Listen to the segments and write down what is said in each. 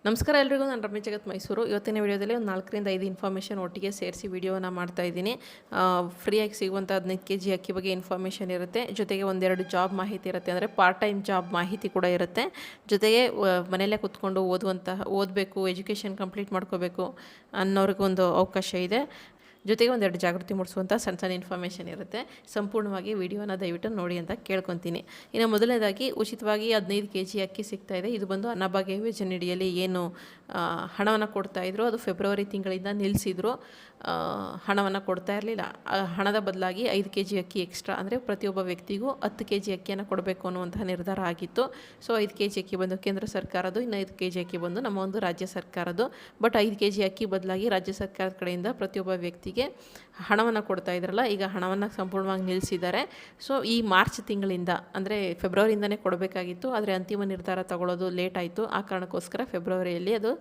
ನಮಸ್ಕಾರ ಎಲ್ರಿಗೂ, ನಾನು ರಮ್ಯ ಜಗತ್ ಮೈಸೂರು. ಇವತ್ತಿನ ವಿಡಿಯೋದಲ್ಲಿ ಒಂದು 4ರಿಂದ 5 ಇನ್ಫಾರ್ಮೇಷನ್ ಒಟ್ಟಿಗೆ ಸೇರಿಸಿ ವಿಡಿಯೋನ ಮಾಡ್ತಾ ಇದ್ದೀನಿ. ಫ್ರೀಯಾಗಿ ಸಿಗುವಂಥ 15 kg ಅಕ್ಕಿ ಬಗ್ಗೆ ಇನ್ಫಾರ್ಮೇಷನ್ ಇರುತ್ತೆ, ಜೊತೆಗೆ ಒಂದೆರಡು ಜಾಬ್ ಮಾಹಿತಿ ಇರುತ್ತೆ, ಅಂದರೆ ಪಾರ್ಟ್ ಟೈಮ್ ಜಾಬ್ ಮಾಹಿತಿ ಕೂಡ ಇರುತ್ತೆ. ಜೊತೆಗೆ ಮನೆಯಲ್ಲೇ ಕೂತ್ಕೊಂಡು ಓದಬೇಕು, ಎಜುಕೇಷನ್ ಕಂಪ್ಲೀಟ್ ಮಾಡ್ಕೋಬೇಕು ಅನ್ನೋರಿಗೊಂದು ಅವಕಾಶ ಇದೆ. ಜೊತೆಗೆ ಒಂದೆರಡು ಜಾಗೃತಿ ಮೂಡಿಸುವಂಥ ಸಣ್ಣ ಸಣ್ಣ ಇನ್ಫಾರ್ಮೇಷನ್ ಇರುತ್ತೆ. ಸಂಪೂರ್ಣವಾಗಿ ವಿಡಿಯೋನ ದಯವಿಟ್ಟು ನೋಡಿ ಅಂತ ಕೇಳ್ಕೊತೀನಿ. ಇನ್ನು ಮೊದಲನೇದಾಗಿ ಉಚಿತವಾಗಿ 15 kg ಅಕ್ಕಿ ಸಿಗ್ತಾಯಿದೆ. ಇದು ಬಂದು ಅನ್ನಭಾಗ್ಯ ಯೋಜನೆಯಡಿಯಲ್ಲಿ ಏನು ಹಣವನ್ನು ಕೊಡ್ತಾಯಿದ್ರು, ಅದು ಫೆಬ್ರವರಿ ತಿಂಗಳಿಂದ ನಿಲ್ಲಿಸಿದ್ರು. ಹಣವನ್ನು ಕೊಡ್ತಾ ಇರಲಿಲ್ಲ. ಹಣದ ಬದಲಾಗಿ 5 kg ಅಕ್ಕಿ ಎಕ್ಸ್ಟ್ರಾ, ಅಂದರೆ ಪ್ರತಿಯೊಬ್ಬ ವ್ಯಕ್ತಿಗೂ 10 kg ಅಕ್ಕಿಯನ್ನು ಕೊಡಬೇಕು ಅನ್ನುವಂತಹ ನಿರ್ಧಾರ ಆಗಿತ್ತು. ಸೊ 5 kg ಅಕ್ಕಿ ಬಂದು ಕೇಂದ್ರ ಸರ್ಕಾರದ್ದು, ಇನ್ನು 5 kg ಅಕ್ಕಿ ಬಂದು ನಮ್ಮ ಒಂದು ರಾಜ್ಯ ಸರ್ಕಾರದ್ದು. ಬಟ್ 5 kg ಅಕ್ಕಿ ಬದಲಾಗಿ ರಾಜ್ಯ ಸರ್ಕಾರದ ಕಡೆಯಿಂದ ಪ್ರತಿಯೊಬ್ಬ ವ್ಯಕ್ತಿಗೆ ಹಣವನ್ನು ಕೊಡ್ತಾ ಇದ್ರಲ್ಲ, ಈಗ ಹಣವನ್ನು ಸಂಪೂರ್ಣವಾಗಿ ನಿಲ್ಲಿಸಿದ್ದಾರೆ. ಸೊ ಈ ಮಾರ್ಚ್ ತಿಂಗಳಿಂದ, ಅಂದರೆ ಫೆಬ್ರವರಿಯಿಂದನೇ ಕೊಡಬೇಕಾಗಿತ್ತು, ಆದರೆ ಅಂತಿಮ ನಿರ್ಧಾರ ತಗೊಳ್ಳೋದು ಲೇಟ್ ಆಯಿತು. ಆ ಕಾರಣಕ್ಕೋಸ್ಕರ ಫೆಬ್ರವರಿಯಲ್ಲಿ ಅದು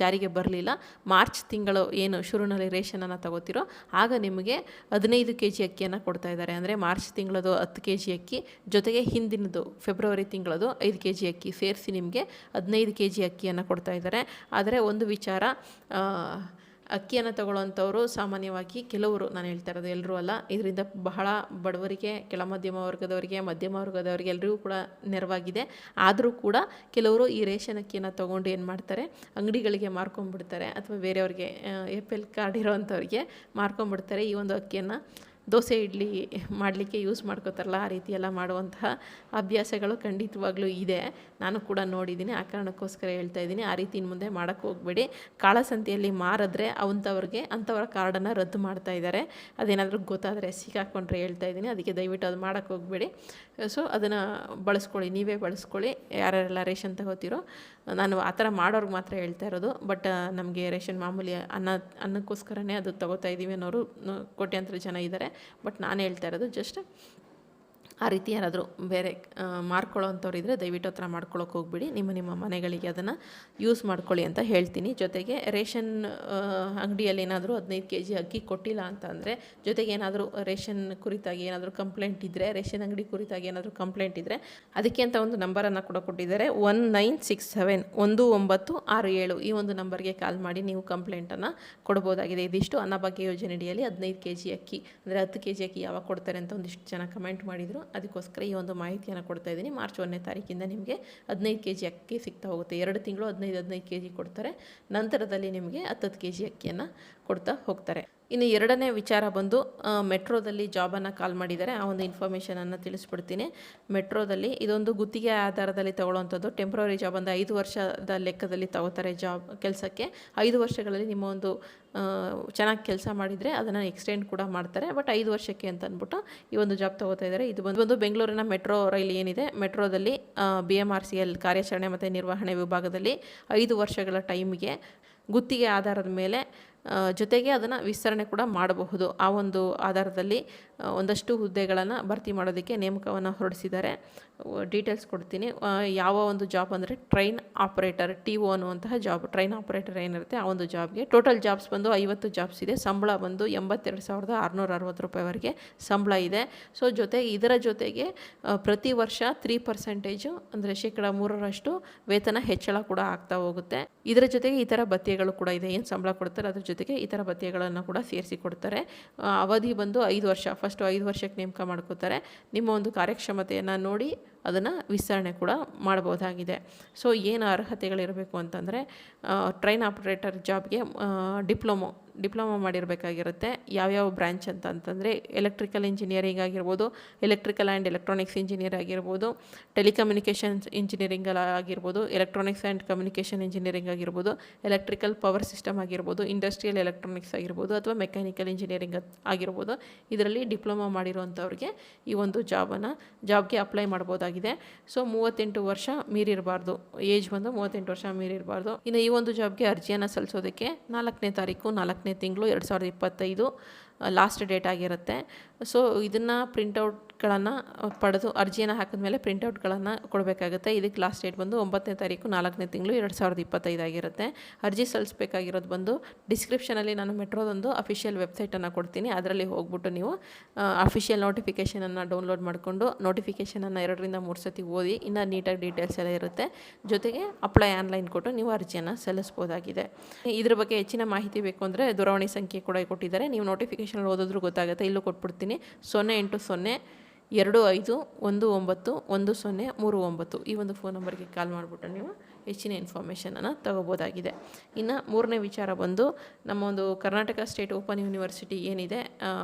ಜಾರಿಗೆ ಬರಲಿಲ್ಲ. ಮಾರ್ಚ್ ತಿಂಗಳು ಏನು ಶುರುವಿನಲ್ಲಿ ರೇಷನನ್ನು ತಗೋತಿರೋ ಆಗ ನಿಮಗೆ 15 kg ಅಕ್ಕಿಯನ್ನು ಕೊಡ್ತಾ ಇದ್ದಾರೆ. ಅಂದರೆ ಮಾರ್ಚ್ ತಿಂಗಳದು 10 kg ಅಕ್ಕಿ, ಜೊತೆಗೆ ಹಿಂದಿನದು ಫೆಬ್ರವರಿ ತಿಂಗಳದು 5 kg ಅಕ್ಕಿ ಸೇರಿಸಿ ನಿಮಗೆ 15 kg ಅಕ್ಕಿಯನ್ನು ಕೊಡ್ತಾ ಇದ್ದಾರೆ. ಆದರೆ ಒಂದು ವಿಚಾರ, ಅಕ್ಕಿಯನ್ನು ತಗೊಳ್ಳೋವಂಥವ್ರು ಸಾಮಾನ್ಯವಾಗಿ ಕೆಲವರು, ನಾನು ಹೇಳ್ತಾ ಇರೋದು ಎಲ್ಲರೂ ಅಲ್ಲ, ಇದರಿಂದ ಬಹಳ ಬಡವರಿಗೆ, ಕೆಳ ಮಧ್ಯಮ ವರ್ಗದವರಿಗೆ, ಮಧ್ಯಮ ವರ್ಗದವರಿಗೆ ಎಲ್ರಿಗೂ ಕೂಡ ನೆರವಾಗಿದೆ. ಆದರೂ ಕೂಡ ಕೆಲವರು ಈ ರೇಷನ್ ಅಕ್ಕಿಯನ್ನು ತೊಗೊಂಡು ಏನು ಮಾಡ್ತಾರೆ, ಅಂಗಡಿಗಳಿಗೆ ಮಾರ್ಕೊಂಡ್ಬಿಡ್ತಾರೆ, ಅಥವಾ ಬೇರೆಯವ್ರಿಗೆ APL ಕಾರ್ಡ್ ಇರೋವಂಥವ್ರಿಗೆ ಮಾರ್ಕೊಂಡ್ಬಿಡ್ತಾರೆ. ಈ ಒಂದು ಅಕ್ಕಿಯನ್ನು ದೋಸೆ ಇಡ್ಲಿ ಮಾಡಲಿಕ್ಕೆ ಯೂಸ್ ಮಾಡ್ಕೋತಾರಲ್ಲ, ಆ ರೀತಿ ಎಲ್ಲ ಮಾಡುವಂತಹ ಅಭ್ಯಾಸಗಳು ಖಂಡಿತವಾಗ್ಲೂ ಇದೆ. ನಾನು ಕೂಡ ನೋಡಿದ್ದೀನಿ, ಆ ಕಾರಣಕ್ಕೋಸ್ಕರ ಹೇಳ್ತಾ ಇದ್ದೀನಿ. ಆ ರೀತಿ ಇನ್ನು ಮುಂದೆ ಮಾಡೋಕ್ಕೆ ಹೋಗಬೇಡಿ. ಕಾಳಸಂತೆಯಲ್ಲಿ ಮಾರಿದ್ರೆ ಅಂಥವರ ಕಾರ್ಡನ್ನು ರದ್ದು ಮಾಡ್ತಾ ಇದ್ದಾರೆ. ಅದೇನಾದರೂ ಗೊತ್ತಾದರೆ ಸಿಕ್ಕಾಕೊಂಡ್ರೆ ಹೇಳ್ತಾ ಇದ್ದೀನಿ, ಅದಕ್ಕೆ ದಯವಿಟ್ಟು ಅದು ಮಾಡೋಕ್ಕೆ ಹೋಗಬೇಡಿ. ಸೊ ಅದನ್ನು ಬಳಸ್ಕೊಳ್ಳಿ, ನೀವೇ ಬಳಸ್ಕೊಳ್ಳಿ, ಯಾರೆಲ್ಲ ರೇಷನ್ ತಗೋತೀರೋ. ನಾನು ಆ ಥರ ಮಾಡೋರ್ಗೆ ಮಾತ್ರ ಹೇಳ್ತಾ ಇರೋದು. ಬಟ್ ನಮಗೆ ರೇಷನ್ ಮಾಮೂಲಿ ಅನ್ನಕ್ಕೋಸ್ಕರನೇ ಅದು ತಗೋತಾ ಇದ್ದೀವಿ ಅನ್ನೋರು ಕೋಟ್ಯಾಂತರ ಜನ ಇದ್ದಾರೆ. ಬಟ್ ನಾನು ಹೇಳ್ತಾ ಇರೋದು ಜಸ್ಟ್ ಆ ರೀತಿ ಯಾರಾದರೂ ಬೇರೆ ಮಾರ್ಕೊಳ್ಳೋ ಅಂಥವ್ರು ಇದ್ದರೆ ದಯವಿಟ್ಟು ಹತ್ರ ಮಾಡ್ಕೊಳ್ಳೋಕೆ ಹೋಗ್ಬಿಡಿ. ನಿಮ್ಮ ಮನೆಗಳಿಗೆ ಅದನ್ನು ಯೂಸ್ ಮಾಡ್ಕೊಳ್ಳಿ ಅಂತ ಹೇಳ್ತೀನಿ. ಜೊತೆಗೆ ರೇಷನ್ ಅಂಗಡಿಯಲ್ಲಿ ಏನಾದರೂ 15 kg ಅಕ್ಕಿ ಕೊಟ್ಟಿಲ್ಲ ಅಂತ ಅಂದರೆ, ಜೊತೆಗೆ ಏನಾದರೂ ರೇಷನ್ ಕುರಿತಾಗಿ ಏನಾದರೂ ಕಂಪ್ಲೇಂಟ್ ಇದ್ದರೆ, ರೇಷನ್ ಅಂಗಡಿ ಕುರಿತಾಗಿ ಏನಾದರೂ ಕಂಪ್ಲೇಂಟ್ ಇದ್ದರೆ, ಅದಕ್ಕೆ ಅಂತ ಒಂದು ನಂಬರನ್ನು ಕೂಡ ಕೊಟ್ಟಿದ್ದಾರೆ, 1967 1967. ಈ ಒಂದು ನಂಬರ್ಗೆ ಕಾಲ್ ಮಾಡಿ ನೀವು ಕಂಪ್ಲೇಂಟನ್ನು ಕೊಡ್ಬೋದಾಗಿದೆ. ಇದಿಷ್ಟು ಅನ್ನಭಾಗ್ಯ ಯೋಜನೆಯಡಿಯಲ್ಲಿ 15 kg ಅಕ್ಕಿ, ಅಂದರೆ 10 kg ಅಕ್ಕಿ ಯಾವಾಗ ಕೊಡ್ತಾರೆ ಅಂತ ಒಂದಿಷ್ಟು ಜನ ಕಮೆಂಟ್ ಮಾಡಿದರು. ಅದಕ್ಕೋಸ್ಕರ ಈ ಒಂದು ಮಾಹಿತಿಯನ್ನು ಕೊಡ್ತಾ ಇದ್ದೀನಿ. ಮಾರ್ಚ್ 1ನೇ ತಾರೀಕಿಂದ ನಿಮಗೆ 15 kg ಅಕ್ಕಿ ಸಿಗ್ತಾ ಹೋಗುತ್ತೆ. 2 ತಿಂಗಳು 15 kg ಕೊಡ್ತಾರೆ. ನಂತರದಲ್ಲಿ ನಿಮಗೆ 10 kg ಅಕ್ಕಿಯನ್ನು ಕೊಡ್ತಾ ಹೋಗ್ತಾರೆ. ಇನ್ನು ಎರಡನೇ ವಿಚಾರ ಬಂದು, ಮೆಟ್ರೋದಲ್ಲಿ ಜಾಬನ್ನು ಕಾಲ್ ಮಾಡಿದ್ದಾರೆ. ಆ ಒಂದು ಇನ್ಫಾರ್ಮೇಷನನ್ನು ತಿಳಿಸ್ಬಿಡ್ತೀನಿ. ಮೆಟ್ರೋದಲ್ಲಿ ಇದೊಂದು ಗುತ್ತಿಗೆ ಆಧಾರದಲ್ಲಿ ತಗೊಳ್ಳೋವಂಥದ್ದು ಟೆಂಪ್ರವರಿ ಜಾಬ್. ಅಂದರೆ 5 ವರ್ಷದ ಲೆಕ್ಕದಲ್ಲಿ ತಗೋತಾರೆ ಕೆಲಸಕ್ಕೆ. 5 ವರ್ಷಗಳಲ್ಲಿ ನಿಮ್ಮ ಒಂದು ಚೆನ್ನಾಗಿ ಕೆಲಸ ಮಾಡಿದರೆ ಅದನ್ನು ಎಕ್ಸ್ಟೆಂಡ್ ಕೂಡ ಮಾಡ್ತಾರೆ. ಬಟ್ 5 ವರ್ಷಕ್ಕೆ ಅಂತ ಅಂದ್ಬಿಟ್ಟು ಈ ಒಂದು ಜಾಬ್ ತಗೋತಾ ಇದ್ದಾರೆ. ಇದು ಬಂದು ಬೆಂಗಳೂರಿನ ಮೆಟ್ರೋ ರೈಲು ಏನಿದೆ, ಮೆಟ್ರೋದಲ್ಲಿ BMRCL ಕಾರ್ಯಾಚರಣೆ ಮತ್ತು ನಿರ್ವಹಣೆ ವಿಭಾಗದಲ್ಲಿ 5 ವರ್ಷಗಳ ಟೈಮಿಗೆ ಗುತ್ತಿಗೆ ಆಧಾರದ ಮೇಲೆ, ಜೊತೆಗೆ ಅದನ್ನು ವಿಸ್ತರಣೆ ಕೂಡ ಮಾಡಬಹುದು. ಆ ಒಂದು ಆಧಾರದಲ್ಲಿ ಒಂದಷ್ಟು ಹುದ್ದೆಗಳನ್ನು ಭರ್ತಿ ಮಾಡೋದಕ್ಕೆ ನೇಮಕವನ್ನು ಹೊರಡಿಸಿದ್ದಾರೆ. ಡೀಟೇಲ್ಸ್ ಕೊಡ್ತೀನಿ. ಯಾವ ಒಂದು ಜಾಬ್ ಅಂದರೆ ಟ್ರೈನ್ ಆಪರೇಟರ್, TO ಅನ್ನುವಂತಹ ಜಾಬ್. ಟ್ರೈನ್ ಆಪರೇಟರ್ ಏನಿರುತ್ತೆ ಆ ಒಂದು ಜಾಬ್ಗೆ ಟೋಟಲ್ ಜಾಬ್ಸ್ ಬಂದು 50 ಜಾಬ್ಸ್ ಇದೆ. ಸಂಬಳ ಬಂದು 82,660 ರೂಪಾಯಿವರೆಗೆ ಸಂಬಳ ಇದೆ. ಸೊ ಇದರ ಜೊತೆಗೆ ಪ್ರತಿ ವರ್ಷ 3%, ಅಂದರೆ 3% ವೇತನ ಹೆಚ್ಚಳ ಕೂಡ ಆಗ್ತಾ ಹೋಗುತ್ತೆ. ಇದರ ಜೊತೆಗೆ ಇತರ ಭತ್ಯೆಗಳು ಕೂಡ ಇದೆ. ಏನು ಸಂಬಳ ಕೊಡ್ತಾರೆ ಅದ್ರ ಜೊತೆಗೆ ಇತರ ಭತ್ಯೆಗಳನ್ನು ಕೂಡ ಸೇರಿಸಿ ಕೊಡ್ತಾರೆ. ಅವಧಿ ಬಂದು 5 ವರ್ಷ. ಫಸ್ಟು 5 ವರ್ಷಕ್ಕೆ ನೇಮಕ ಮಾಡ್ಕೋತಾರೆ. ನಿಮ್ಮ ಒಂದು ಕಾರ್ಯಕ್ಷಮತೆಯನ್ನು ನೋಡಿ ಅದನ್ನು ವಿಸ್ತರಣೆ ಕೂಡ ಮಾಡ್ಬೋದಾಗಿದೆ. ಸೊ ಏನು ಅರ್ಹತೆಗಳಿರಬೇಕು ಅಂತಂದರೆ, ಟ್ರೈನ್ ಆಪರೇಟರ್ ಜಾಬ್ಗೆ ಡಿಪ್ಲೊಮೊ ಮಾಡಿರಬೇಕಾಗಿರುತ್ತೆ. ಯಾವ್ಯಾವ ಬ್ರ್ಯಾಂಚ್ ಅಂತಂದರೆ ಎಲೆಕ್ಟ್ರಿಕಲ್ ಇಂಜಿನಿಯರಿಂಗ್ ಆಗಿರ್ಬೋದು, ಎಲೆಕ್ಟ್ರಿಕಲ್ ಆ್ಯಂಡ್ ಎಲೆಕ್ಟ್ರಾನಿಕ್ಸ್ ಇಂಜಿನಿಯರ್ ಆಗಿರ್ಬೋದು, ಟೆಲಿಕಮ್ಯುನಿಕೇಷನ್ಸ್ ಇಂಜಿನಿಯರಿಂಗ್ ಆಗಿರ್ಬೋದು, ಎಲೆಕ್ಟ್ರಾನಿಕ್ಸ್ ಆ್ಯಂಡ್ ಕಮ್ಯುನಿಕೇಷನ್ ಇಂಜಿನಿಯರಿಂಗ್ ಆಗಿರ್ಬೋದು, ಎಲೆಕ್ಟ್ರಿಕಲ್ ಪವರ್ ಸಿಸ್ಟಮ್ ಆಗಿರ್ಬೋದು, ಇಂಡಸ್ಟ್ರಿಯಲ್ ಎಲೆಕ್ಟ್ರಾನಿಕ್ಸ್ ಆಗಿರ್ಬೋದು, ಅಥವಾ ಮೆಕ್ಯಾನಿಕಲ್ ಇಂಜಿನಿಯರಿಂಗ್ ಆಗಿರ್ಬೋದು. ಇದರಲ್ಲಿ ಡಿಪ್ಲೊಮೊ ಮಾಡಿರುವಂಥವ್ರಿಗೆ ಈ ಒಂದು ಜಾಬ್ಗೆ ಅಪ್ಲೈ ಮಾಡ್ಬೋದಾಗಿದೆ. ಸೊ 38 ವರ್ಷ ಮೀರಿರಬಾರ್ದು. ಏಜ್ ಬಂದು 38 ವರ್ಷ ಮೀರಿರಬಾರ್ದು. ಇನ್ನು ಈ ಒಂದು ಜಾಬ್ಗೆ ಅರ್ಜಿಯನ್ನು ಸಲ್ಲಿಸೋದಕ್ಕೆ 4ನೇ ತಾರೀಕು 4ನೇ ತಿಂಗಳು 2025 ಲಾಸ್ಟ್ ಡೇಟ್ ಆಗಿರುತ್ತೆ. ಸೊ ಇದನ್ನು ಪ್ರಿಂಟೌಟ್ ಪ್ರಿಂಟ್ಗಳನ್ನು ಪಡೆದು ಅರ್ಜಿಯನ್ನು ಹಾಕಿದ್ಮೇಲೆ ಪ್ರಿಂಟೌಟ್ಗಳನ್ನು ಕೊಡಬೇಕಾಗುತ್ತೆ. ಇದಕ್ಕೆ ಲಾಸ್ಟ್ ಡೇಟ್ ಬಂದು 9ನೇ ತಾರೀಕು 4ನೇ ತಿಂಗಳು 2025 ಆಗಿರುತ್ತೆ. ಅರ್ಜಿ ಸಲ್ಲಿಸಬೇಕಾಗಿರೋದು ಬಂದು ಡಿಸ್ಕ್ರಿಪ್ಷನಲ್ಲಿ ನಾನು ಮೆಟ್ರೋದೊಂದು ಅಫಿಷಿಯಲ್ ವೆಬ್ಸೈಟನ್ನು ಕೊಡ್ತೀನಿ. ಅದರಲ್ಲಿ ಹೋಗ್ಬಿಟ್ಟು ನೀವು ಅಫಿಷಿಯಲ್ ನೋಟಿಫಿಕೇಷನನ್ನು ಡೌನ್ಲೋಡ್ ಮಾಡಿಕೊಂಡು ನೋಟಿಫಿಕೇಷನನ್ನು 2ರಿಂದ 3 ಸತಿ ಓದಿ ಇನ್ನು ನೀಟಾಗಿ ಡೀಟೇಲ್ಸ್ ಎಲ್ಲ ಇರುತ್ತೆ. ಜೊತೆಗೆ ಅಪ್ಲೈ ಆನ್ಲೈನ್ ಕೊಟ್ಟು ನೀವು ಅರ್ಜಿಯನ್ನು ಸಲ್ಲಿಸ್ಬೋದಾಗಿದೆ. ಇದ್ರ ಬಗ್ಗೆ ಹೆಚ್ಚಿನ ಮಾಹಿತಿ ಬೇಕು ಅಂದರೆ ದೂರವಾಣಿ ಸಂಖ್ಯೆ ಕೂಡ ಕೊಟ್ಟಿದ್ದಾರೆ. ನೀವು ನೋಟಿಫಿಕೇಷನ್ ಓದಿದ್ರೂ ಗೊತ್ತಾಗುತ್ತೆ. ಇಲ್ಲೂ ಕೊಟ್ಬಿಡ್ತೀನಿ 080 25 19 1039 ಈ ಒಂದು ಫೋನ್ ನಂಬರ್ಗೆ ಕಾಲ್ ಮಾಡಿಬಿಟ್ಟು ನೀವು ಹೆಚ್ಚಿನ ಇನ್ಫಾರ್ಮೇಷನನ್ನು ತಗೋಬೋದಾಗಿದೆ. ಇನ್ನು ಮೂರನೇ ವಿಚಾರ ಬಂದು ನಮ್ಮ ಒಂದು ಕರ್ನಾಟಕ ಸ್ಟೇಟ್ ಓಪನ್ ಯೂನಿವರ್ಸಿಟಿ ಏನಿದೆ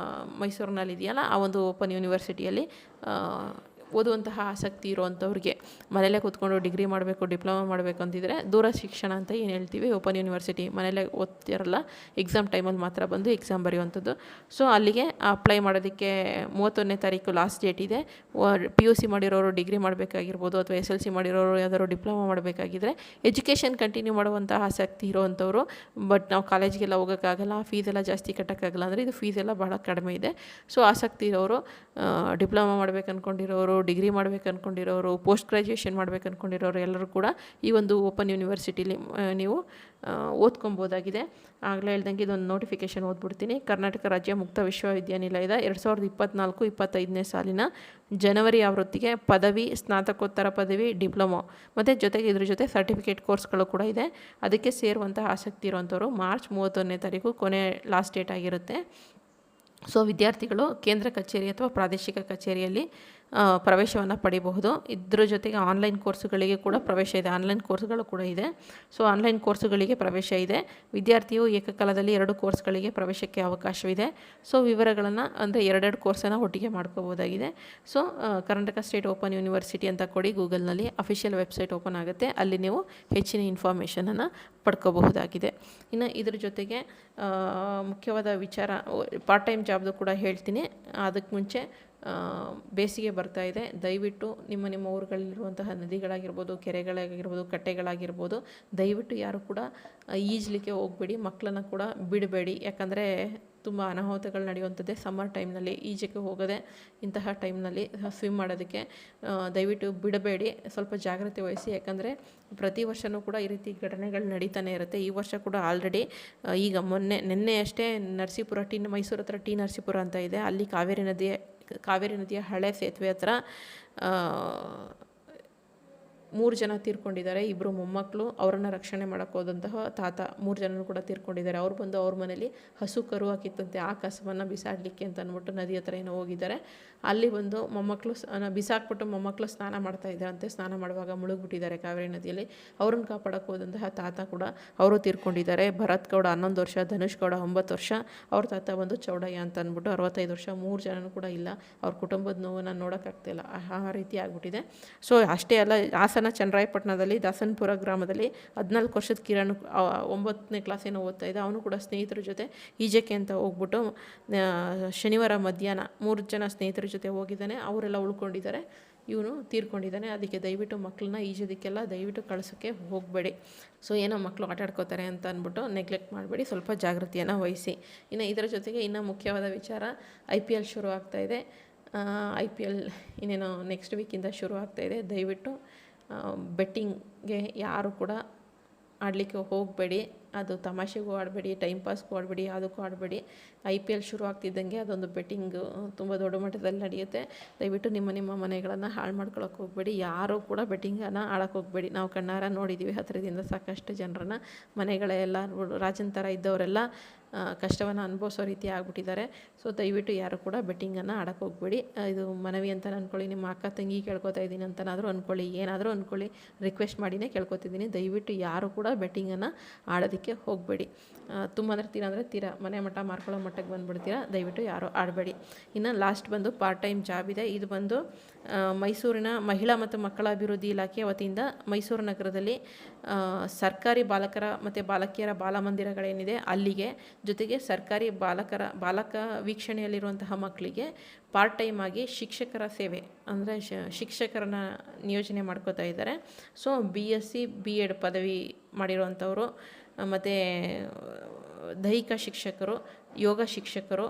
ಮೈಸೂರಿನಲ್ಲಿ ಇದೆಯಲ್ಲ, ಆ ಒಂದು ಓಪನ್ ಯೂನಿವರ್ಸಿಟಿಯಲ್ಲಿ ಓದುವಂತಹ ಆಸಕ್ತಿ ಇರುವಂಥವ್ರಿಗೆ ಮನೆಯಲ್ಲೇ ಕೂತ್ಕೊಂಡು ಡಿಗ್ರಿ ಮಾಡಬೇಕು, ಡಿಪ್ಲೊಮಾ ಮಾಡಬೇಕು ಅಂತಿದ್ರೆ ದೂರ ಶಿಕ್ಷಣ ಅಂತ ಏನು ಹೇಳ್ತೀವಿ, ಓಪನ್ ಯೂನಿವರ್ಸಿಟಿ ಮನೆಯಲ್ಲೇ ಓದ್ತಿರಲ್ಲ, ಎಕ್ಸಾಮ್ ಟೈಮಲ್ಲಿ ಮಾತ್ರ ಬಂದು ಎಕ್ಸಾಮ್ ಬರೆಯುವಂಥದ್ದು. ಸೊ ಅಲ್ಲಿಗೆ ಅಪ್ಲೈ ಮಾಡೋದಕ್ಕೆ 31ನೇ ತಾರೀಕು ಲಾಸ್ಟ್ ಡೇಟ್ ಇದೆ. PUC ಮಾಡಿರೋರು ಡಿಗ್ರಿ ಮಾಡಬೇಕಾಗಿರ್ಬೋದು ಅಥವಾ SLC ಮಾಡಿರೋರು ಯಾವ್ದಾದ್ರು ಡಿಪ್ಲೊಮಾ ಮಾಡಬೇಕಾಗಿದ್ರೆ, ಎಜುಕೇಷನ್ ಕಂಟಿನ್ಯೂ ಮಾಡುವಂಥ ಆಸಕ್ತಿ ಇರೋವಂಥವ್ರು, ಬಟ್ ನಾವು ಕಾಲೇಜ್ಗೆಲ್ಲ ಹೋಗೋಕ್ಕಾಗಲ್ಲ, ಫೀಸೆಲ್ಲ ಜಾಸ್ತಿ ಕಟ್ಟೋಕ್ಕಾಗಲ್ಲ ಅಂದರೆ ಇದು ಫೀಸೆಲ್ಲ ಭಾಳ ಕಡಿಮೆ ಇದೆ. ಸೊ ಆಸಕ್ತಿ ಇರೋರು, ಡಿಪ್ಲೊಮಾ ಮಾಡ್ಬೇಕು ಅಂದ್ಕೊಂಡಿರೋರು, ಡಿಗ್ರಿ ಮಾಡ್ಬೇಕು ಅಂದ್ಕೊಂಡಿರೋರು, ಪೋಸ್ಟ್ ಗ್ರ್ಯಾಜುಯೇಷನ್ ಮಾಡ್ಬೇಕು ಅಂದ್ಕೊಂಡಿರೋರು ಎಲ್ಲರೂ ಕೂಡ ಈ ಒಂದು ಓಪನ್ ಯೂನಿವರ್ಸಿಟಿಲಿ ನೀವು ಓದ್ಕೊಬೋದಾಗಿದೆ. ಆಗಲೇ ಹೇಳ್ದಂಗೆ ಇದೊಂದು ನೋಟಿಫಿಕೇಷನ್ ಓದ್ಬಿಡ್ತೀನಿ. ಕರ್ನಾಟಕ ರಾಜ್ಯ ಮುಕ್ತ ವಿಶ್ವವಿದ್ಯಾನಿಲಯದ 2024-25ನೇ ಸಾಲಿನ ಜನವರಿ ಆವೃತ್ತಿಗೆ ಪದವಿ, ಸ್ನಾತಕೋತ್ತರ ಪದವಿ, ಡಿಪ್ಲೊಮೊ ಮತ್ತು ಜೊತೆಗೆ ಇದ್ರ ಜೊತೆ ಸರ್ಟಿಫಿಕೇಟ್ ಕೋರ್ಸ್ಗಳು ಕೂಡ ಇದೆ. ಅದಕ್ಕೆ ಸೇರುವಂಥ ಆಸಕ್ತಿ ಇರುವಂಥವ್ರು ಮಾರ್ಚ್ 31ನೇ ತಾರೀಕು ಕೊನೆ ಲಾಸ್ಟ್ ಡೇಟ್ ಆಗಿರುತ್ತೆ. ಸೊ ವಿದ್ಯಾರ್ಥಿಗಳು ಕೇಂದ್ರ ಕಚೇರಿ ಅಥವಾ ಪ್ರಾದೇಶಿಕ ಕಚೇರಿಯಲ್ಲಿ ಪ್ರವೇಶವನ್ನು ಪಡಿಬಹುದು. ಇದ್ರ ಜೊತೆಗೆ ಆನ್ಲೈನ್ ಕೋರ್ಸುಗಳಿಗೆ ಕೂಡ ಪ್ರವೇಶ ಇದೆ, ಆನ್ಲೈನ್ ಕೋರ್ಸ್ಗಳು ಕೂಡ ಇದೆ. ಸೊ ಆನ್ಲೈನ್ ಕೋರ್ಸುಗಳಿಗೆ ಪ್ರವೇಶ ಇದೆ. ವಿದ್ಯಾರ್ಥಿಯು ಏಕಕಾಲದಲ್ಲಿ 2 ಕೋರ್ಸ್ಗಳಿಗೆ ಪ್ರವೇಶಕ್ಕೆ ಅವಕಾಶವಿದೆ. ಸೊ ವಿವರಗಳನ್ನು ಅಂದರೆ 2 ಕೋರ್ಸನ್ನು ಒಟ್ಟಿಗೆ ಮಾಡ್ಕೋಬೋದಾಗಿದೆ. So Karnataka state open university ಅಂತ ಕೊಡಿ ಗೂಗಲ್ನಲ್ಲಿ, ಅಫಿಷಿಯಲ್ ವೆಬ್ಸೈಟ್ ಓಪನ್ ಆಗುತ್ತೆ. ಅಲ್ಲಿ ನೀವು ಹೆಚ್ಚಿನ ಇನ್ಫಾರ್ಮೇಷನನ್ನು ಪಡ್ಕೋಬಹುದಾಗಿದೆ. ಇನ್ನು ಇದ್ರ ಜೊತೆಗೆ ಮುಖ್ಯವಾದ ವಿಚಾರ ಪಾರ್ಟ್ ಟೈಮ್ ಜಾಬ್ದು ಕೂಡ ಹೇಳ್ತೀನಿ. ಅದಕ್ಕೆ ಮುಂಚೆ ಬೇಸಿಗೆ ಬರ್ತಾ ಇದೆ. ದಯವಿಟ್ಟು ನಿಮ್ಮ ಊರುಗಳಲ್ಲಿರುವಂತಹ ನದಿಗಳಾಗಿರ್ಬೋದು, ಕೆರೆಗಳಾಗಿರ್ಬೋದು, ಕಟ್ಟೆಗಳಾಗಿರ್ಬೋದು, ದಯವಿಟ್ಟು ಯಾರು ಕೂಡ ಈಜಲಿಕ್ಕೆ ಹೋಗಬೇಡಿ, ಮಕ್ಕಳನ್ನು ಕೂಡ ಬಿಡಬೇಡಿ. ಯಾಕಂದರೆ ತುಂಬ ಅನಾಹುತಗಳು ನಡೆಯುವಂಥದ್ದೇ ಸಮ್ಮರ್ ಟೈಮ್ನಲ್ಲಿ. ಈಜಕ್ಕೆ ಹೋಗದೆ ಇಂತಹ ಟೈಮ್ನಲ್ಲಿ ಸ್ವಿಮ್ ಮಾಡೋದಕ್ಕೆ ದಯವಿಟ್ಟು ಬಿಡಬೇಡಿ, ಸ್ವಲ್ಪ ಜಾಗ್ರತೆ ವಹಿಸಿ. ಯಾಕಂದರೆ ಪ್ರತಿ ವರ್ಷವೂ ಕೂಡ ಈ ರೀತಿ ಘಟನೆಗಳು ನಡೀತಾನೆ ಇರುತ್ತೆ. ಈ ವರ್ಷ ಕೂಡ ಆಲ್ರೆಡಿ ಈಗ ನಿನ್ನೆ ಅಷ್ಟೇ ನರಸೀಪುರ ಮೈಸೂರು ಹತ್ರ ನರಸೀಪುರ ಅಂತ ಇದೆ, ಅಲ್ಲಿ ಕಾವೇರಿ ನದಿಯ ಹಳೆ ಸೇತುವೆ ಹತ್ರ 3 ಜನ ತೀರ್ಕೊಂಡಿದ್ದಾರೆ. 2 ಮೊಮ್ಮಕ್ಕಳು, ಅವರನ್ನು ರಕ್ಷಣೆ ಮಾಡೋಕ್ಕೆ ಹೋದಂತಹ ತಾತ 3 ಜನರು ಕೂಡ ತೀರ್ಕೊಂಡಿದ್ದಾರೆ. ಅವ್ರು ಬಂದು ಅವ್ರ ಮನೇಲಿ ಹಸು ಕರು ಹಾಕಿತ್ತಂತೆ, ಆ ಕಸವನ್ನು ಬಿಸಾಡಲಿಕ್ಕೆ ಅಂತ ಅಂದ್ಬಿಟ್ಟು ನದಿ ಹತ್ರ ಏನೋ ಹೋಗಿದ್ದಾರೆ. ಅಲ್ಲಿ ಬಂದು ಮೊಮ್ಮಕ್ಕಳು ಬಿಸಾಕ್ಬಿಟ್ಟು ಮೊಮ್ಮಕ್ಕಳು ಸ್ನಾನ ಮಾಡ್ತಾಯಿದ್ದಾರಂತೆ. ಸ್ನಾನ ಮಾಡುವಾಗ ಮುಳುಗ್ಬಿಟ್ಟಿದ್ದಾರೆ ಕಾವೇರಿ ನದಿಯಲ್ಲಿ. ಅವ್ರನ್ನ ಕಾಪಾಡೋಕ್ಕೆ ಹೋದಂತಹ ತಾತ ಕೂಡ ಅವರು ತೀರ್ಕೊಂಡಿದ್ದಾರೆ. ಭರತ್ ಗೌಡ 11 ವರ್ಷ, ಧನುಷ್ ಗೌಡ 9 ವರ್ಷ, ಅವ್ರ ತಾತ ಬಂದು ಚೌಡಯ್ಯ ಅಂತ ಅಂದ್ಬಿಟ್ಟು 65 ವರ್ಷ. 3 ಜನನೂ ಕೂಡ ಇಲ್ಲ. ಅವ್ರ ಕುಟುಂಬದ ನೋವನ್ನು ನೋಡೋಕ್ಕಾಗ್ತಿಲ್ಲ, ಆ ರೀತಿ ಆಗಿಬಿಟ್ಟಿದೆ. ಸೊ ಅಷ್ಟೇ ಅಲ್ಲ, ಹಾಸನ ಚನ್ನರಾಯಪಟ್ಟಣದಲ್ಲಿ ದಾಸನಪುರ ಗ್ರಾಮದಲ್ಲಿ 14 ವರ್ಷದ ಕಿರಣ್ 9ನೇ ಕ್ಲಾಸ್ ಏನೋ ಓದ್ತಾ ಇದ್ದ. ಅವನು ಕೂಡ ಸ್ನೇಹಿತರ ಜೊತೆ ಈಜಕ್ಕೆ ಅಂತ ಹೋಗ್ಬಿಟ್ಟು ಶನಿವಾರ ಮಧ್ಯಾಹ್ನ 3 ಜನ ಸ್ನೇಹಿತರ ಜೊತೆ ಹೋಗಿದ್ದಾನೆ. ಅವರೆಲ್ಲ ಉಳ್ಕೊಂಡಿದ್ದಾರೆ, ಇವನು ತೀರ್ಕೊಂಡಿದ್ದಾನೆ. ಅದಕ್ಕೆ ದಯವಿಟ್ಟು ಮಕ್ಕಳನ್ನ ಈಜೋದಕ್ಕೆಲ್ಲ ದಯವಿಟ್ಟು ಕಳ್ಸೋಕ್ಕೆ ಹೋಗಬೇಡಿ. ಸೊ ಏನೋ ಮಕ್ಕಳು ಆಟ ಆಡ್ಕೋತಾರೆ ಅಂತ ಅಂದ್ಬಿಟ್ಟು ನೆಗ್ಲೆಕ್ಟ್ ಮಾಡಬೇಡಿ, ಸ್ವಲ್ಪ ಜಾಗೃತಿಯನ್ನು ವಹಿಸಿ. ಇನ್ನು ಇದರ ಜೊತೆಗೆ ಇನ್ನೂ ಮುಖ್ಯವಾದ ವಿಚಾರ, IPL ಶುರು ಆಗ್ತಾಯಿದೆ. IPL ಇನ್ನೇನೋ ನೆಕ್ಸ್ಟ್ ವೀಕಿಂದ ಶುರು ಆಗ್ತಾಯಿದೆ. ದಯವಿಟ್ಟು ಬೆಟ್ಟಿಂಗ್ಗೆ ಯಾರು ಕೂಡ ಆಡಲಿಕ್ಕೆ ಹೋಗಬೇಡಿ. ಅದು ತಮಾಷೆಗೂ ಆಡಬೇಡಿ, ಟೈಮ್ ಪಾಸ್ಗೂ ಆಡಬೇಡಿ, ಯಾವುದಕ್ಕೂ ಆಡಬೇಡಿ. IPL ಶುರು ಆಗ್ತಿದ್ದಂಗೆ ಅದೊಂದು ಬೆಟ್ಟಿಂಗು ತುಂಬ ದೊಡ್ಡ ಮಟ್ಟದಲ್ಲಿ ನಡೆಯುತ್ತೆ. ದಯವಿಟ್ಟು ನಿಮ್ಮ ಮನೆಗಳನ್ನು ಹಾಳು ಮಾಡ್ಕೊಳಕ್ಕೆ ಹೋಗಬೇಡಿ. ಯಾರೂ ಕೂಡ ಬೆಟ್ಟಿಂಗನ್ನು ಆಡೋಕ್ಕೆ ಹೋಗಬೇಡಿ. ನಾವು ಕಣ್ಣಾರ ನೋಡಿದ್ದೀವಿ ಹತ್ತಿರದಿಂದ ಸಾಕಷ್ಟು ಜನರನ್ನು. ಮನೆಗಳೆಲ್ಲ ರಾಜನ ಥರ ಇದ್ದವರೆಲ್ಲ ಕಷ್ಟವನ್ನು ಅನುಭವಿಸೋ ರೀತಿ ಆಗಿಬಿಟ್ಟಿದ್ದಾರೆ. ಸೊ ದಯವಿಟ್ಟು ಯಾರು ಕೂಡ ಬೆಟ್ಟಿಂಗನ್ನು ಆಡೋಕ್ಕೆ ಹೋಗಬೇಡಿ. ಇದು ಮನವಿ ಅಂತ ಅಂದ್ಕೊಳ್ಳಿ, ನಿಮ್ಮ ಅಕ್ಕ ತಂಗಿ ಕೇಳ್ಕೊತಾ ಇದ್ದೀನಿ ಅಂತನಾದರೂ ಅಂದ್ಕೊಳ್ಳಿ, ಏನಾದರೂ ಅಂದ್ಕೊಳ್ಳಿ, ರಿಕ್ವೆಸ್ಟ್ ಮಾಡಿನೇ ಕೇಳ್ಕೊತಿದ್ದೀನಿ. ದಯವಿಟ್ಟು ಯಾರು ಕೂಡ ಬೆಟ್ಟಿಂಗನ್ನು ಆಡೋದಕ್ಕೆ ಹೋಗಬೇಡಿ. ತುಂಬ ಅಂದರೆ ತೀರಾ ಮನೆ ಮಠ ಮಾರ್ಕೊಳ್ಳೋ ಮಟ್ಟಕ್ಕೆ ಬಂದುಬಿಡ್ತೀರಾ. ದಯವಿಟ್ಟು ಯಾರು ಆಡಬೇಡಿ. ಇನ್ನು ಲಾಸ್ಟ್ ಬಂದು ಪಾರ್ಟ್ ಟೈಮ್ ಜಾಬ್ ಇದೆ. ಇದು ಬಂದು ಮೈಸೂರಿನ ಮಹಿಳಾ ಮತ್ತು ಮಕ್ಕಳ ಅಭಿವೃದ್ಧಿ ಇಲಾಖೆ ವತಿಯಿಂದ ಮೈಸೂರು ನಗರದಲ್ಲಿ ಸರ್ಕಾರಿ ಬಾಲಕರ ಮತ್ತು ಬಾಲಕಿಯರ ಬಾಲಮಂದಿರಗಳೇನಿದೆ ಅಲ್ಲಿಗೆ, ಜೊತೆಗೆ ಸರ್ಕಾರಿ ಬಾಲಕ ವೀಕ್ಷಣೆಯಲ್ಲಿರುವಂತಹ ಮಕ್ಕಳಿಗೆ ಪಾರ್ಟ್ ಟೈಮ್ ಆಗಿ ಶಿಕ್ಷಕರ ಸೇವೆ ಅಂದರೆ ಶಿಕ್ಷಕರನ್ನ ನಿಯೋಜನೆ ಮಾಡ್ಕೋತಾ ಇದ್ದಾರೆ. ಸೊ BSc B.Ed ಪದವಿ ಮಾಡಿರುವಂಥವರು ಮತ್ತು ದೈಹಿಕ ಶಿಕ್ಷಕರು, ಯೋಗ ಶಿಕ್ಷಕರು,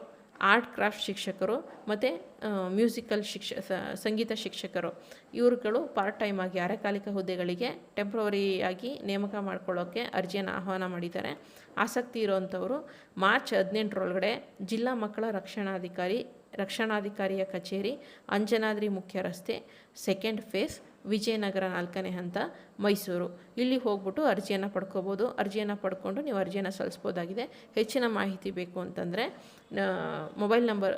ಆರ್ಟ್ ಕ್ರಾಫ್ಟ್ ಶಿಕ್ಷಕರು ಮತ್ತು ಮ್ಯೂಸಿಕಲ್ ಸಂಗೀತ ಶಿಕ್ಷಕರು ಇವರುಗಳು ಪಾರ್ಟ್ ಟೈಮ್ ಆಗಿ ಅರೆಕಾಲಿಕ ಹುದ್ದೆಗಳಿಗೆ ಟೆಂಪ್ರವರಿಯಾಗಿ ನೇಮಕ ಮಾಡ್ಕೊಳ್ಳೋಕ್ಕೆ ಅರ್ಜಿಯನ್ನು ಆಹ್ವಾನ ಮಾಡಿದ್ದಾರೆ. ಆಸಕ್ತಿ ಇರುವಂಥವರು ಮಾರ್ಚ್ 18ರೊಳಗಡೆ ಜಿಲ್ಲಾ ಮಕ್ಕಳ ರಕ್ಷಣಾಧಿಕಾರಿಯ ಕಚೇರಿ, ಅಂಜನಾದ್ರಿ ಮುಖ್ಯ ರಸ್ತೆ, 2nd ಫೇಸ್, ವಿಜಯನಗರ 4ನೇ ಹಂತ, ಮೈಸೂರು ಇಲ್ಲಿ ಹೋಗ್ಬಿಟ್ಟು ಅರ್ಜಿಯನ್ನು ಪಡ್ಕೋಬೋದು. ಅರ್ಜಿಯನ್ನು ಪಡ್ಕೊಂಡು ನೀವು ಅರ್ಜಿಯನ್ನು ಸಲ್ಲಿಸ್ಬೋದಾಗಿದೆ. ಹೆಚ್ಚಿನ ಮಾಹಿತಿ ಬೇಕು ಅಂತಂದರೆ ಮೊಬೈಲ್ ನಂಬರ್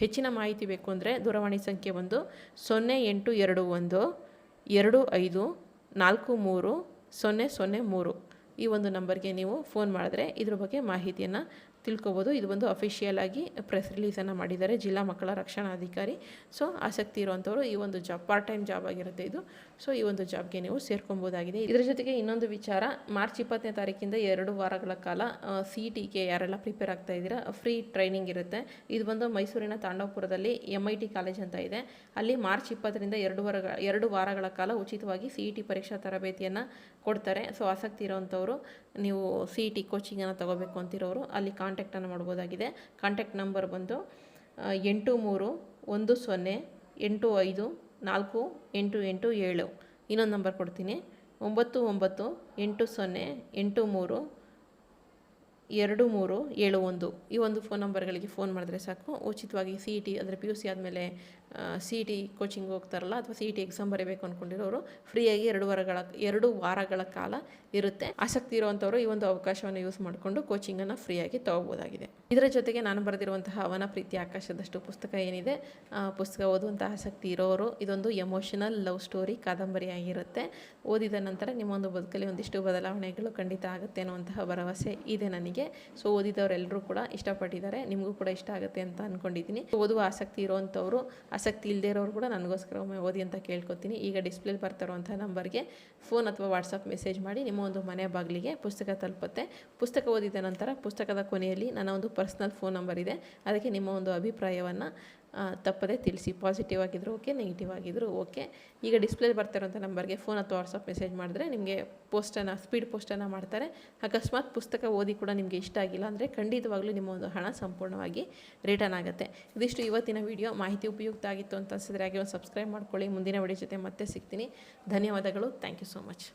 ಹೆಚ್ಚಿನ ಮಾಹಿತಿ ಬೇಕು ಅಂದರೆ ದೂರವಾಣಿ ಸಂಖ್ಯೆ 0821 25 43 003 ಈ ಒಂದು ನಂಬರ್ಗೆ ನೀವು ಫೋನ್ ಮಾಡಿದ್ರೆ ಇದ್ರ ಬಗ್ಗೆ ಮಾಹಿತಿಯನ್ನು ತಿಳ್ಕೊಬೋದು. ಇದು ಒಂದು ಅಫಿಷಿಯಲ್ ಆಗಿ ಪ್ರೆಸ್ ರಿಲೀಸನ್ನು ಮಾಡಿದ್ದಾರೆ ಜಿಲ್ಲಾ ಮಕ್ಕಳ ರಕ್ಷಣಾಧಿಕಾರಿ. ಸೊ ಆಸಕ್ತಿ ಇರುವಂಥವ್ರು ಈ ಒಂದು ಜಾಬ್ ಪಾರ್ಟ್ ಟೈಮ್ ಜಾಬ್ ಆಗಿರುತ್ತೆ ಇದು. ಸೊ ಈ ಒಂದು ಜಾಬ್ಗೆ ನೀವು ಸೇರ್ಕೊಬೋದಾಗಿದೆ. ಇದರ ಜೊತೆಗೆ ಇನ್ನೊಂದು ವಿಚಾರ, ಮಾರ್ಚ್ 20ನೇ ತಾರೀಕಿಂದ 2 ವಾರಗಳ ಕಾಲ CETಗೆ ಯಾರೆಲ್ಲ ಪ್ರಿಪೇರ್ ಆಗ್ತಾ ಇದ್ದೀರಾ ಫ್ರೀ ಟ್ರೈನಿಂಗ್ ಇರುತ್ತೆ. ಇದು ಬಂದು ಮೈಸೂರಿನ ತಾಂಡವಪುರದಲ್ಲಿ MIT ಕಾಲೇಜ್ ಅಂತ ಇದೆ. ಅಲ್ಲಿ ಮಾರ್ಚ್ 20ರಿಂದ 2 ವಾರಗಳ ಕಾಲ ಉಚಿತವಾಗಿ CET ಪರೀಕ್ಷಾ ತರಬೇತಿಯನ್ನು ಕೊಡ್ತಾರೆ. ಸೊ ಆಸಕ್ತಿ ಇರೋವಂಥವ್ರು ನೀವು CET ಕೋಚಿಂಗನ್ನು ತಗೋಬೇಕು ಅಂತಿರೋರು ಅಲ್ಲಿ ಕಾಂಟ್ಯಾಕ್ಟನ್ನು ಮಾಡ್ಬೋದಾಗಿದೆ. ಕಾಂಟ್ಯಾಕ್ಟ್ ನಂಬರ್ ಬಂದು 8310854887. ಇನ್ನೊಂದು ನಂಬರ್ ಕೊಡ್ತೀನಿ, 9980832371. ಈ ಒಂದು ಫೋನ್ ನಂಬರ್ಗಳಿಗೆ ಫೋನ್ ಮಾಡಿದ್ರೆ ಸಾಕು. ಉಚಿತವಾಗಿ CET ಅಂದರೆ PUC ಆದಮೇಲೆ CET ಕೋಚಿಂಗ್ ಹೋಗ್ತಾರಲ್ಲ ಅಥವಾ CET ಎಕ್ಸಾಮ್ ಬರೀಬೇಕು ಅಂದ್ಕೊಂಡಿರೋರು ಫ್ರೀಯಾಗಿ 2 ವಾರಗಳ ಕಾಲ ಇರುತ್ತೆ. ಆಸಕ್ತಿ ಇರುವಂಥವ್ರು ಈ ಒಂದು ಅವಕಾಶವನ್ನು ಯೂಸ್ ಮಾಡಿಕೊಂಡು ಕೋಚಿಂಗನ್ನು ಫ್ರೀಯಾಗಿ ತಗೋಬೋದಾಗಿದೆ. ಇದರ ಜೊತೆಗೆ ನಾನು ಬರೆದಿರುವಂತಹ ಅವನ ಪ್ರೀತಿ ಆಕಾಶದಷ್ಟು ಪುಸ್ತಕ ಏನಿದೆ, ಪುಸ್ತಕ ಓದುವಂಥ ಆಸಕ್ತಿ ಇರೋರು ಇದೊಂದು ಎಮೋಷನಲ್ ಲವ್ ಸ್ಟೋರಿ ಕಾದಂಬರಿ ಆಗಿರುತ್ತೆ. ಓದಿದ ನಂತರ ನಿಮ್ಮ ಒಂದು ಬದುಕಲ್ಲಿ ಒಂದಿಷ್ಟು ಬದಲಾವಣೆಗಳು ಖಂಡಿತ ಆಗುತ್ತೆ ಅನ್ನುವಂತಹ ಭರವಸೆ ಇದೆ ನನಗೆ. ಸೊ ಓದಿದವರೆಲ್ಲರೂ ಕೂಡ ಇಷ್ಟಪಟ್ಟಿದ್ದಾರೆ, ನಿಮಗೂ ಕೂಡ ಇಷ್ಟ ಆಗುತ್ತೆ ಅಂತ ಅಂದ್ಕೊಂಡಿದ್ದೀನಿ. ಓದುವ ಆಸಕ್ತಿ ಇರುವಂಥವ್ರು, ಆಸಕ್ತಿ ಇಲ್ಲದೇ ಇರೋರು ಕೂಡ ನನಗೋಸ್ಕರ ಒಮ್ಮೆ ಓದಿ ಅಂತ ಕೇಳ್ಕೊತೀನಿ. ಈಗ ಡಿಸ್ಪ್ಲೇಲಿ ಬರ್ತಿರುವಂಥ ನಂಬರ್ಗೆ ಫೋನ್ ಅಥವಾ ವಾಟ್ಸಪ್ ಮೆಸೇಜ್ ಮಾಡಿ ನಿಮ್ಮ ಒಂದು ಮನೆ ಬಾಗಿಲಿಗೆ ಪುಸ್ತಕ ತಲುಪುತ್ತೆ. ಪುಸ್ತಕ ಓದಿದ ನಂತರ ಪುಸ್ತಕದ ಕೊನೆಯಲ್ಲಿ ನನ್ನ ಒಂದು ಪರ್ಸ್ನಲ್ ಫೋನ್ ನಂಬರ್ ಇದೆ, ಅದಕ್ಕೆ ನಿಮ್ಮ ಒಂದು ಅಭಿಪ್ರಾಯವನ್ನು ತಪ್ಪದೆ ತಿಳಿಸಿ. ಪಾಸಿಟಿವ್ ಆಗಿದ್ರು ಓಕೆ, ನೆಗೆಟಿವ್ ಆಗಿದ್ರು ಓಕೆ. ಈಗ ಡಿಸ್ಪ್ಲೇಲಿ ಬರ್ತಿರೋಂಥ ನಂಬರ್ಗೆ ಫೋನ್ ಅಥವಾ ವಾಟ್ಸಪ್ ಮೆಸೇಜ್ ಮಾಡಿದ್ರೆ ನಿಮಗೆ ಸ್ಪೀಡ್ ಪೋಸ್ಟನ್ನು ಮಾಡ್ತಾರೆ. ಅಕಸ್ಮಾತ್ ಪುಸ್ತಕ ಓದಿ ಕೂಡ ನಿಮಗೆ ಇಷ್ಟ ಆಗಿಲ್ಲ ಅಂದರೆ ಖಂಡಿತವಾಗ್ಲೂ ನಿಮ್ಮ ಒಂದು ಹಣ ಸಂಪೂರ್ಣವಾಗಿ ರಿಟರ್ನ್ ಆಗುತ್ತೆ. ಇದಿಷ್ಟು ಇವತ್ತಿನ ವಿಡಿಯೋ. ಮಾಹಿತಿ ಉಪಯುಕ್ತ ಆಗಿತ್ತು ಅಂತ ಅನಿಸಿದ್ರೆ ಹಾಗೆ ಒಂದು ಸಬ್ಸ್ಕ್ರೈಬ್ ಮಾಡ್ಕೊಳ್ಳಿ. ಮುಂದಿನ ವಿಡಿಯೋ ಜೊತೆ ಮತ್ತೆ ಸಿಗ್ತೀನಿ. ಧನ್ಯವಾದಗಳು. Thank you so much.